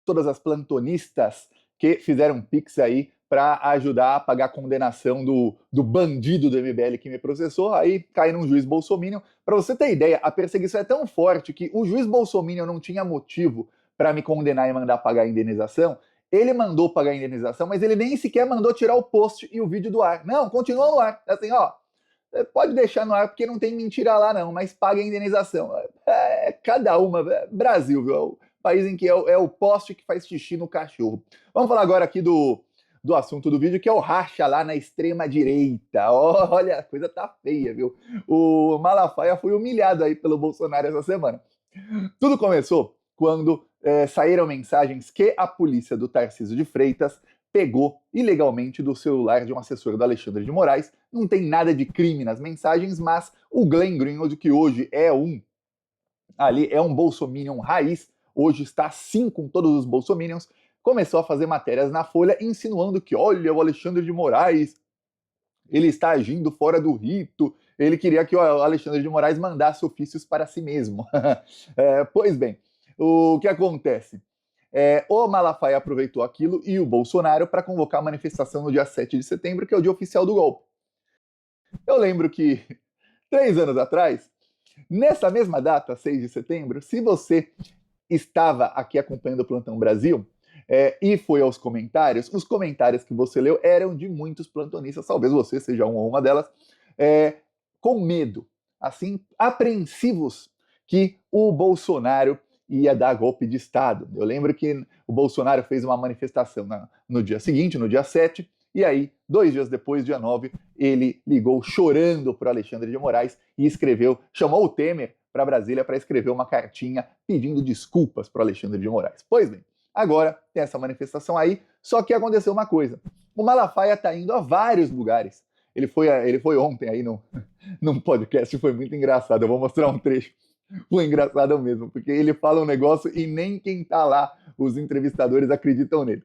todas as plantonistas que fizeram Pix aí para ajudar a pagar a condenação do bandido do MBL que me processou, aí cai num juiz bolsominion. Para você ter ideia, a perseguição é tão forte que o juiz bolsominion não tinha motivo para me condenar e mandar pagar a indenização. Ele mandou pagar a indenização, mas ele nem sequer mandou tirar o post e o vídeo do ar. Não, continua no ar. Assim, ó, pode deixar no ar porque não tem mentira lá não, mas paga a indenização. Cada uma, Brasil, viu? É o país em que é o poste que faz xixi no cachorro. Vamos falar agora aqui do assunto do vídeo, que é o racha lá na extrema-direita. Olha, a coisa tá feia, viu? O Malafaia foi humilhado aí pelo Bolsonaro essa semana. Tudo começou quando saíram mensagens que a polícia do Tarcísio de Freitas pegou ilegalmente do celular de um assessor do Alexandre de Moraes. Não tem nada de crime nas mensagens, mas o Glenn Greenwald, que hoje é um bolsominion raiz, hoje está assim com todos os bolsominions, começou a fazer matérias na Folha insinuando que, olha, o Alexandre de Moraes, ele está agindo fora do rito, ele queria que o Alexandre de Moraes mandasse ofícios para si mesmo. Pois bem, o que acontece? O Malafaia aproveitou aquilo e o Bolsonaro para convocar a manifestação no dia 7 de setembro, que é o dia oficial do golpe. Eu lembro que 3 anos atrás, nessa mesma data, 6 de setembro, se você estava aqui acompanhando o Plantão Brasil e foi aos comentários, os comentários que você leu eram de muitos plantonistas, talvez você seja um ou uma delas, com medo, assim, apreensivos que o Bolsonaro ia dar golpe de Estado. Eu lembro que o Bolsonaro fez uma manifestação no dia seguinte, no dia 7, e aí, 2 dias depois, dia 9, ele ligou chorando para o Alexandre de Moraes e chamou o Temer para Brasília para escrever uma cartinha pedindo desculpas para o Alexandre de Moraes. Pois bem, agora tem essa manifestação aí, só que aconteceu uma coisa. O Malafaia está indo a vários lugares. Ele foi ontem aí num podcast, foi muito engraçado. Eu vou mostrar um trecho. Foi engraçado mesmo, porque ele fala um negócio e nem quem tá lá, os entrevistadores, acreditam nele.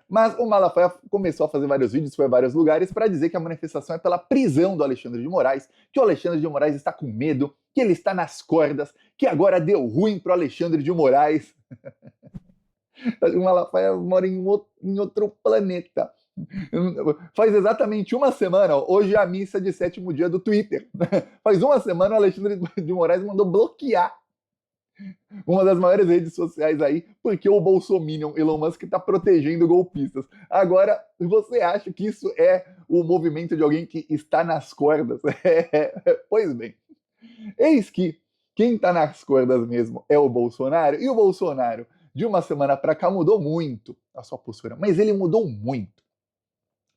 Mas o Malafaia começou a fazer vários vídeos, foi a vários lugares, para dizer que a manifestação é pela prisão do Alexandre de Moraes, que o Alexandre de Moraes está com medo, que ele está nas cordas, que agora deu ruim pro Alexandre de Moraes. O Malafaia mora em outro planeta. Faz exatamente uma semana, hoje é a missa de 7º dia do Twitter. Faz uma semana o Alexandre de Moraes mandou bloquear uma das maiores redes sociais aí, porque o bolsominion Elon Musk está protegendo golpistas. Agora, você acha que isso é o movimento de alguém que está nas cordas? Pois bem, eis que quem está nas cordas mesmo é o Bolsonaro, e o Bolsonaro, de uma semana para cá, mudou muito a sua postura, mas ele mudou muito.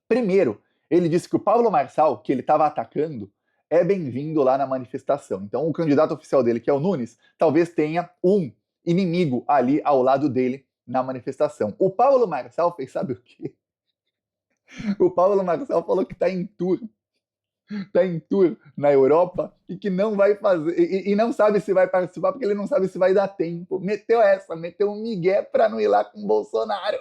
Primeiro, ele disse que o Pablo Marçal, que ele estava atacando, é bem-vindo lá na manifestação. Então, o candidato oficial dele, que é o Nunes, talvez tenha um inimigo ali ao lado dele na manifestação. O Pablo Marçal fez, sabe o quê? O Pablo Marçal falou que está em tour na Europa e que não vai fazer, e não sabe se vai participar porque ele não sabe se vai dar tempo. Meteu um migué para não ir lá com o Bolsonaro.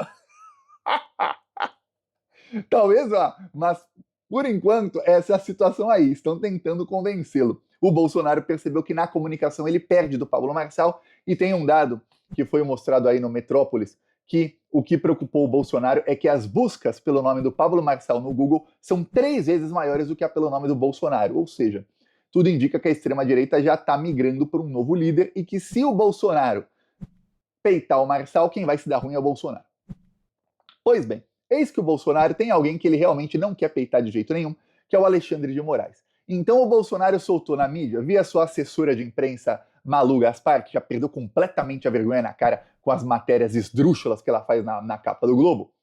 Talvez, mas por enquanto essa é a situação aí, estão tentando convencê-lo. O Bolsonaro percebeu que na comunicação ele perde do Pablo Marçal, e tem um dado que foi mostrado aí no Metrópolis, que o que preocupou o Bolsonaro é que as buscas pelo nome do Pablo Marçal no Google são 3 vezes maiores do que pelo nome do Bolsonaro, ou seja, tudo indica que a extrema-direita já está migrando para um novo líder e que se o Bolsonaro peitar o Marçal, quem vai se dar ruim é o Bolsonaro. Pois bem, eis que o Bolsonaro tem alguém que ele realmente não quer peitar de jeito nenhum, que é o Alexandre de Moraes. Então o Bolsonaro soltou na mídia, via sua assessora de imprensa, Malu Gaspar, que já perdeu completamente a vergonha na cara com as matérias esdrúxulas que ela faz na capa do Globo.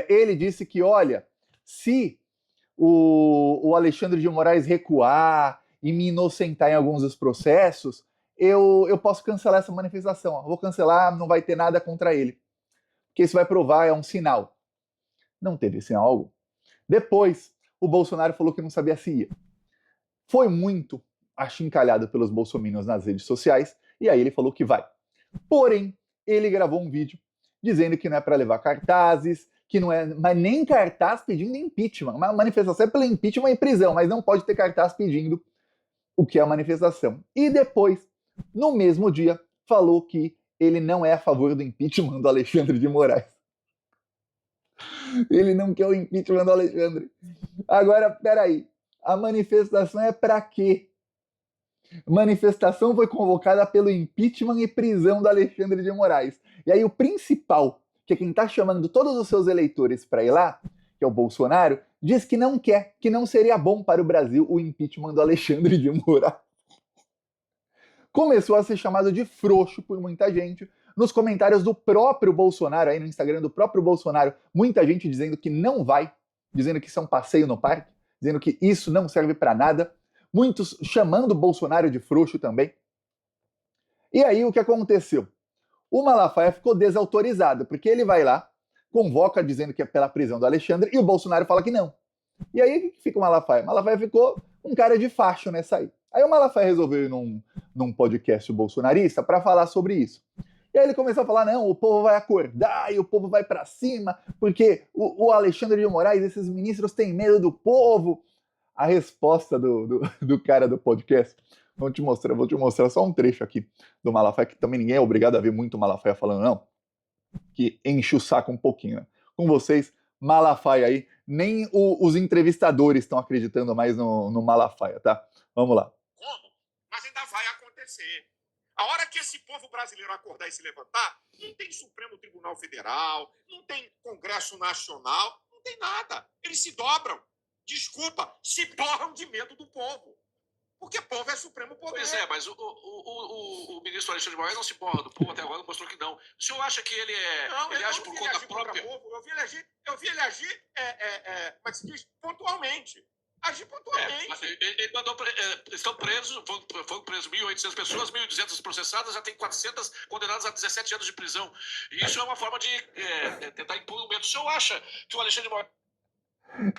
Ele disse que, olha, se o Alexandre de Moraes recuar e me inocentar em alguns dos processos, eu posso cancelar essa manifestação. Vou cancelar, não vai ter nada contra ele. Porque isso vai provar, é um sinal. Não teve sinal algum. Depois, o Bolsonaro falou que não sabia se ia. Foi muito achincalhado pelos bolsominions nas redes sociais, e aí ele falou que vai. Porém, ele gravou um vídeo dizendo que não é para levar cartazes, que não é, mas nem cartaz pedindo impeachment. Uma manifestação é pelo impeachment e prisão, mas não pode ter cartaz pedindo o que é a manifestação. E depois, no mesmo dia, falou que ele não é a favor do impeachment do Alexandre de Moraes. Ele não quer o impeachment do Alexandre. Agora, peraí, a manifestação é para quê? A manifestação foi convocada pelo impeachment e prisão do Alexandre de Moraes. E aí o principal, que é quem está chamando todos os seus eleitores para ir lá, que é o Bolsonaro, diz que não quer, que não seria bom para o Brasil o impeachment do Alexandre de Moraes. Começou a ser chamado de frouxo por muita gente. Nos comentários do próprio Bolsonaro, aí no Instagram do próprio Bolsonaro, muita gente dizendo que não vai, dizendo que isso é um passeio no parque, dizendo que isso não serve para nada. Muitos chamando o Bolsonaro de frouxo também. E aí o que aconteceu? O Malafaia ficou desautorizado, porque ele vai lá, convoca dizendo que é pela prisão do Alexandre, e o Bolsonaro fala que não. E aí o que fica o Malafaia? O Malafaia ficou um cara de facho nessa aí. Aí o Malafaia resolveu ir num podcast bolsonarista para falar sobre isso. E aí ele começou a falar, não, o povo vai acordar e o povo vai para cima, porque o Alexandre de Moraes, esses ministros têm medo do povo. A resposta do cara do podcast, vou te mostrar só um trecho aqui do Malafaia, que também ninguém é obrigado a ver muito o Malafaia falando, não, que enche o saco um pouquinho, né? Com vocês, Malafaia aí, nem os entrevistadores estão acreditando mais no Malafaia, tá? Vamos lá. Como? Mas ainda vai acontecer. A hora que esse povo brasileiro acordar e se levantar, não tem Supremo Tribunal Federal, não tem Congresso Nacional, não tem nada. Eles se dobram. Desculpa, se borram de medo do povo. Porque povo é supremo poder. Pois é, mas o ministro Alexandre de Moraes não se borra do povo, até agora mostrou que não. O senhor acha que ele age por conta própria? Eu vi ele agir, como é que se diz? Pontualmente. Agir pontualmente. Ele mandou, estão presos, foram presos 1.800 pessoas, 1.200 processadas, já tem 400 condenadas a 17 anos de prisão. E isso é uma forma de tentar impor o medo. O senhor acha que o Alexandre de Moraes...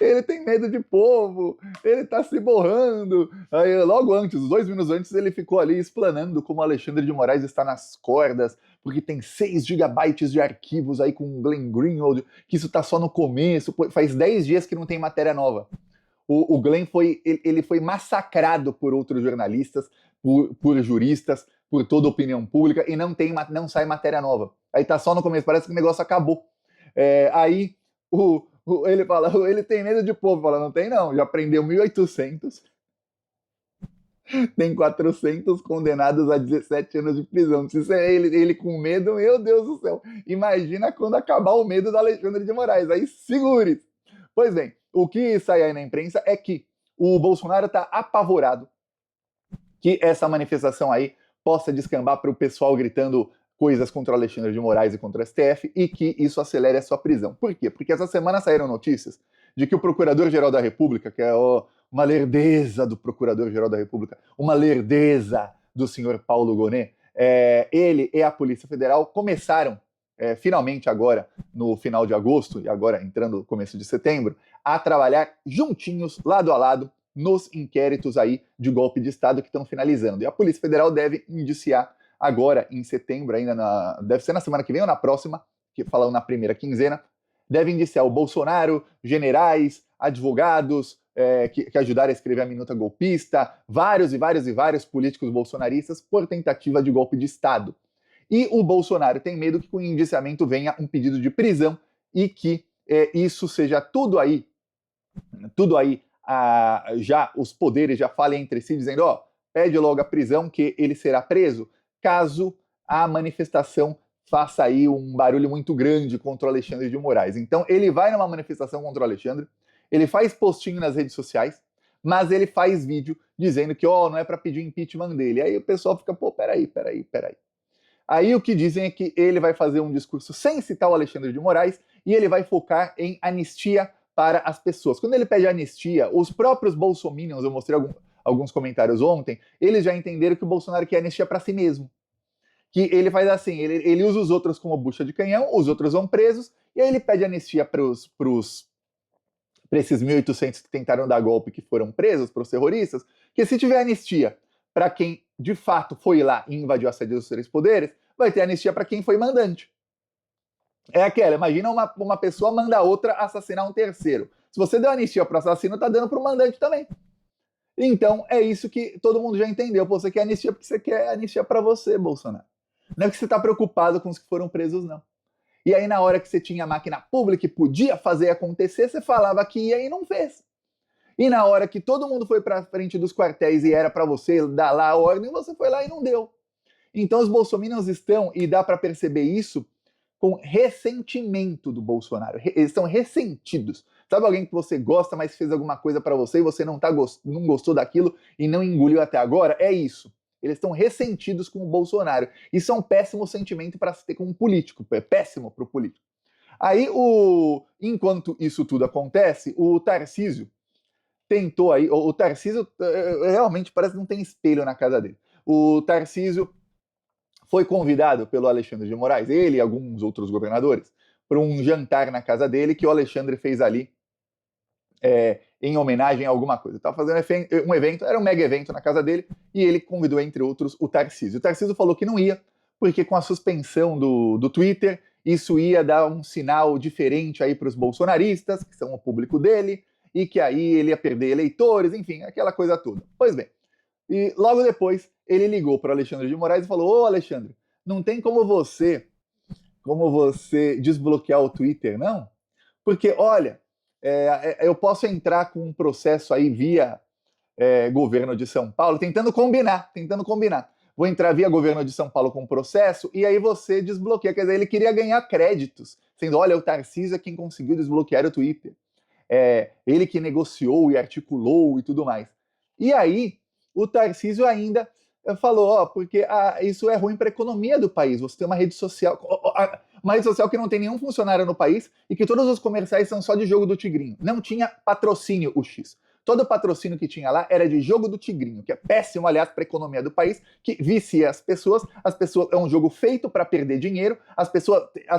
Ele tem medo de povo, ele tá se borrando. Aí, logo antes, 2 minutos antes, ele ficou ali explanando como o Alexandre de Moraes está nas cordas, porque tem 6 gigabytes de arquivos aí com o Glenn Greenwald, que isso tá só no começo, faz 10 dias que não tem matéria nova. O Glenn ele foi massacrado por outros jornalistas, por juristas, por toda a opinião pública, e não sai matéria nova. Aí tá só no começo, parece que o negócio acabou. Aí ele fala, ele tem medo de povo. Fala, não tem não, já prendeu 1.800. Tem 400 condenados a 17 anos de prisão. Se isso é ele com medo, meu Deus do céu. Imagina quando acabar o medo do Alexandre de Moraes. Aí segure. Pois bem, o que sai aí na imprensa é que o Bolsonaro está apavorado que essa manifestação aí possa descambar para o pessoal gritando coisas contra o Alexandre de Moraes e contra o STF e que isso acelere a sua prisão. Por quê? Porque essa semana saíram notícias de que o Procurador-Geral da República, que é uma lerdeza do Procurador-Geral da República, uma lerdeza do senhor Paulo Gonet, ele e a Polícia Federal começaram, finalmente agora, no final de agosto, e agora entrando no começo de setembro, a trabalhar juntinhos, lado a lado, nos inquéritos aí de golpe de Estado que estão finalizando. E a Polícia Federal deve indiciar agora, em setembro, ainda deve ser na semana que vem ou na próxima, que falam na primeira quinzena, deve indiciar o Bolsonaro, generais, advogados que ajudaram a escrever a minuta golpista, vários políticos bolsonaristas por tentativa de golpe de Estado. E o Bolsonaro tem medo que com o indiciamento venha um pedido de prisão e que isso seja tudo aí, já os poderes já falem entre si, dizendo, pede logo a prisão que ele será preso, caso a manifestação faça aí um barulho muito grande contra o Alexandre de Moraes. Então ele vai numa manifestação contra o Alexandre, ele faz postinho nas redes sociais, mas ele faz vídeo dizendo que não é para pedir o impeachment dele. Aí o pessoal fica, peraí. Aí o que dizem é que ele vai fazer um discurso sem citar o Alexandre de Moraes e ele vai focar em anistia para as pessoas. Quando ele pede anistia, os próprios bolsominions, eu mostrei alguns comentários ontem, eles já entenderam que o Bolsonaro quer anistia para si mesmo. Que ele faz assim, ele usa os outros como bucha de canhão, os outros vão presos, e aí ele pede anistia para esses 1.800 que tentaram dar golpe, que foram presos, para os terroristas, que se tiver anistia para quem de fato foi lá e invadiu a sede dos 3 poderes, vai ter anistia para quem foi mandante. É aquela, imagina uma pessoa manda outra assassinar um terceiro. Se você deu anistia para o assassino, tá dando para o mandante também. Então, é isso que todo mundo já entendeu. Você quer anistia porque você quer anistia para você, Bolsonaro. Não é que você está preocupado com os que foram presos, não. E aí, na hora que você tinha máquina pública e podia fazer acontecer, você falava que ia e não fez. E na hora que todo mundo foi para frente dos quartéis e era para você dar lá a ordem, você foi lá e não deu. Então os bolsominions estão, e dá para perceber isso, com ressentimento do Bolsonaro. Eles estão ressentidos. Sabe alguém que você gosta, mas fez alguma coisa para você e você não gostou daquilo e não engoliu até agora? É isso. Eles estão ressentidos com o Bolsonaro. Isso é um péssimo sentimento para se ter com um político. É péssimo para o político. Aí, enquanto isso tudo acontece, o Tarcísio tentou aí. O Tarcísio realmente parece que não tem espelho na casa dele. O Tarcísio foi convidado pelo Alexandre de Moraes, ele e alguns outros governadores, para um jantar na casa dele que o Alexandre fez ali em homenagem a alguma coisa. Estava fazendo um evento, era um mega evento na casa dele, e ele convidou, entre outros, o Tarcísio. O Tarcísio falou que não ia, porque com a suspensão do Twitter, isso ia dar um sinal diferente aí para os bolsonaristas, que são o público dele, e que aí ele ia perder eleitores, enfim, aquela coisa toda. Pois bem, e logo depois ele ligou para o Alexandre de Moraes e falou: ô Alexandre, não tem como você desbloquear o Twitter, não? Porque, olha, eu posso entrar com um processo aí via governo de São Paulo, tentando combinar. Vou entrar via governo de São Paulo com um processo e aí você desbloqueia. Quer dizer, ele queria ganhar créditos, sendo, olha, o Tarcísio é quem conseguiu desbloquear o Twitter. Ele que negociou e articulou e tudo mais. E aí, o Tarcísio ainda falou, porque isso é ruim para a economia do país. Você tem uma rede social que não tem nenhum funcionário no país e que todos os comerciais são só de jogo do Tigrinho. Não tinha patrocínio o X. Todo o patrocínio que tinha lá era de jogo do Tigrinho, que é péssimo, aliás, para a economia do país, que vicia as pessoas. É um jogo feito para perder dinheiro, as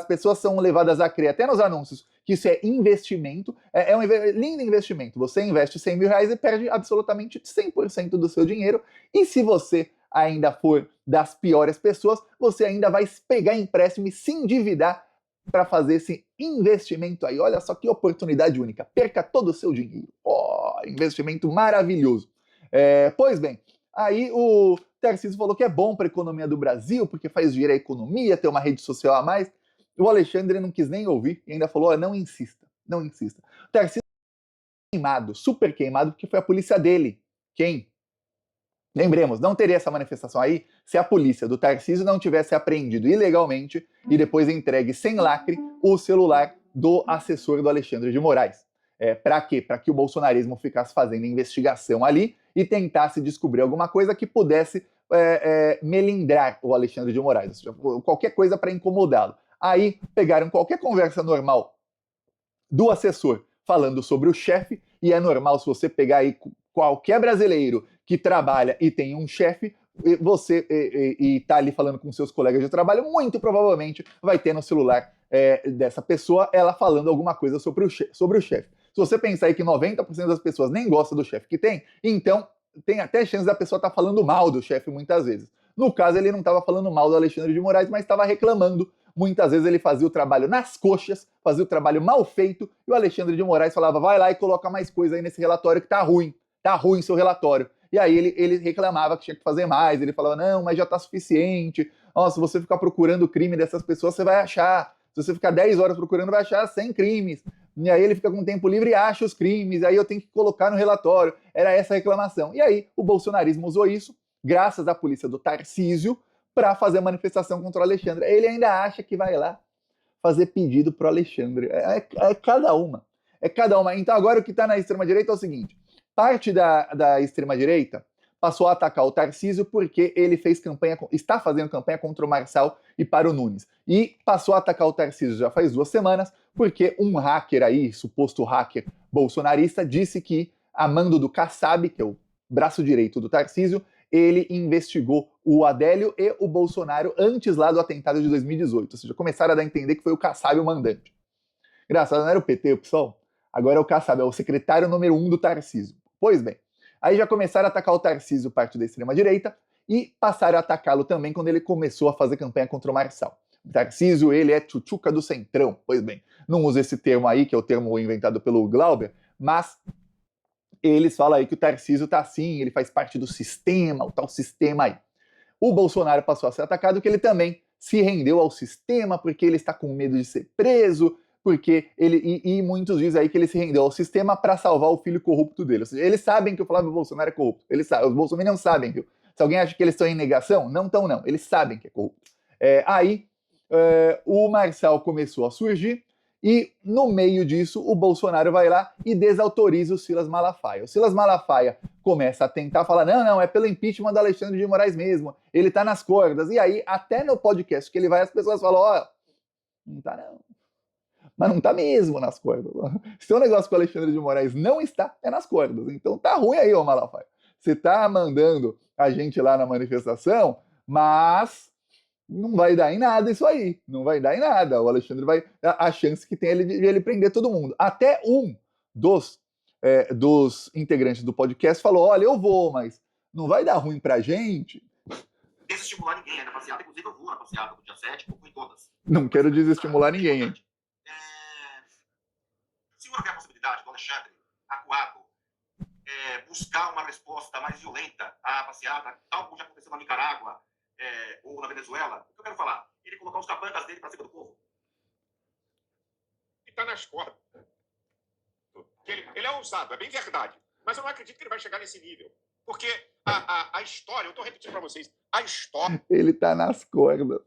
pessoas são levadas a crer, até nos anúncios, que isso é investimento, é um lindo investimento. Você investe 100 mil reais e perde absolutamente 100% do seu dinheiro, e se você ainda for das piores pessoas, você ainda vai pegar empréstimo e se endividar para fazer esse investimento aí. Olha só que oportunidade única. Perca todo o seu dinheiro. Investimento maravilhoso. Pois bem, aí o Tarcísio falou que é bom para a economia do Brasil, porque faz girar a economia, ter uma rede social a mais. O Alexandre não quis nem ouvir e ainda falou, não insista. O Tarcísio queimado, super queimado, porque foi a polícia dele. Lembremos, não teria essa manifestação aí se a polícia do Tarcísio não tivesse apreendido ilegalmente e depois entregue sem lacre o celular do assessor do Alexandre de Moraes. Para quê? Para que o bolsonarismo ficasse fazendo investigação ali e tentasse descobrir alguma coisa que pudesse melindrar o Alexandre de Moraes, ou seja, qualquer coisa para incomodá-lo. Aí pegaram qualquer conversa normal do assessor falando sobre o chefe, e é normal se você pegar aí qualquer brasileiro que trabalha e tem um chefe, você e tá ali falando com seus colegas de trabalho, muito provavelmente vai ter no celular dessa pessoa ela falando alguma coisa sobre o chefe. Se você pensar aí que 90% das pessoas nem gostam do chefe que tem, então tem até chance da pessoa estar falando mal do chefe muitas vezes. No caso, ele não estava falando mal do Alexandre de Moraes, mas estava reclamando. Muitas vezes ele fazia o trabalho nas coxas, fazia o trabalho mal feito, e o Alexandre de Moraes falava, vai lá e coloca mais coisa aí nesse relatório que tá ruim seu relatório. E aí ele reclamava que tinha que fazer mais, ele falava, não, mas já tá suficiente, se você ficar procurando o crime dessas pessoas, você vai achar, se você ficar 10 horas procurando, vai achar 100 crimes, e aí ele fica com tempo livre e acha os crimes, aí eu tenho que colocar no relatório, era essa a reclamação. E aí o bolsonarismo usou isso, graças à polícia do Tarcísio, para fazer a manifestação contra o Alexandre. Ele ainda acha que vai lá fazer pedido pro Alexandre. É cada uma. Então agora o que está na extrema-direita é o seguinte, parte da extrema-direita passou a atacar o Tarcísio porque ele está fazendo campanha contra o Marçal e para o Nunes. E passou a atacar o Tarcísio já faz 2 semanas, porque um hacker aí, suposto hacker bolsonarista, disse que, a mando do Kassab, que é o braço direito do Tarcísio, ele investigou o Adélio e o Bolsonaro antes lá do atentado de 2018. Ou seja, começaram a dar a entender que foi o Kassab o mandante. Engraçado, não era o PT, o PSOL? Agora é o Kassab, é o secretário número 1 do Tarcísio. Pois bem, aí já começaram a atacar o Tarcísio, parte da extrema-direita, e passaram a atacá-lo também quando ele começou a fazer campanha contra o Marçal. O Tarcísio, ele é tchutchuca do centrão. Pois bem, não uso esse termo aí, que é o termo inventado pelo Glauber, mas eles falam aí que o Tarcísio tá assim, ele faz parte do sistema, o tal sistema aí. o Bolsonaro passou a ser atacado, que ele também se rendeu ao sistema, porque ele está com medo de ser preso, porque e muitos dizem aí que ele se rendeu ao sistema para salvar o filho corrupto dele. Ou seja, eles sabem que o Flávio Bolsonaro é corrupto. Eles sabem, os bolsominions sabem, viu? Se alguém acha que eles estão em negação, não estão não. Eles sabem que é corrupto. O Marçal começou a surgir e, no meio disso, o Bolsonaro vai lá e desautoriza o Silas Malafaia. O Silas Malafaia começa a tentar falar, não, é pelo impeachment do Alexandre de Moraes mesmo, ele tá nas cordas. E aí, até no podcast que ele vai, as pessoas falam, não tá não. Mas não tá mesmo nas cordas. Se o negócio com o Alexandre de Moraes não está, é nas cordas. Então tá ruim aí, ô Malafaia. Você tá mandando a gente lá na manifestação, mas não vai dar em nada isso aí. Não vai dar em nada. O Alexandre vai... A chance que tem de ele prender todo mundo. Até um dos integrantes do podcast falou, olha, eu vou, mas não vai dar ruim pra gente. Desestimular ninguém na passeata. Inclusive eu vou na passeata do dia 7, vou em todas. Não quero desestimular ninguém, hein? Se houver a possibilidade do Alexandre, acuado, buscar uma resposta mais violenta à passeata, tal como já aconteceu na Nicarágua ou na Venezuela, o que eu quero falar? Ele colocar os capangas dele para cima do povo. E está nas cordas. Ele é ousado, é bem verdade. Mas eu não acredito que ele vai chegar nesse nível. Porque a história, eu estou repetindo para vocês, a história... Ele está nas cordas.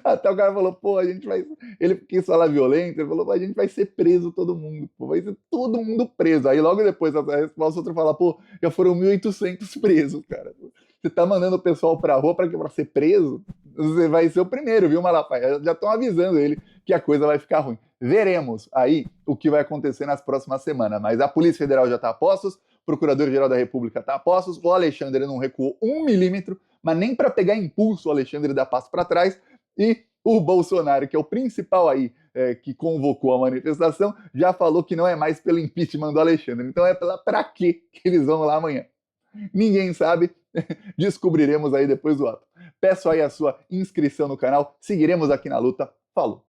Até o cara falou, pô, a gente vai... Ele quis falar violento, ele falou, a gente vai ser preso todo mundo, pô, vai ser todo mundo preso. Aí logo depois a resposta, outro fala, pô, já foram 1.800 presos, cara. Você tá mandando o pessoal pra rua pra ser preso? Você vai ser o primeiro, viu, Malafaia? Já estão avisando ele que a coisa vai ficar ruim. Veremos aí o que vai acontecer nas próximas semanas, mas a Polícia Federal já tá a postos, o Procurador-Geral da República tá a postos, o Alexandre não recuou 1 milímetro, mas nem para pegar impulso o Alexandre dá passo para trás. E o Bolsonaro, que é o principal aí, que convocou a manifestação, já falou que não é mais pelo impeachment do Alexandre. Então pra quê que eles vão lá amanhã? Ninguém sabe, descobriremos aí depois do ato. Peço aí a sua inscrição no canal, seguiremos aqui na luta. Falou!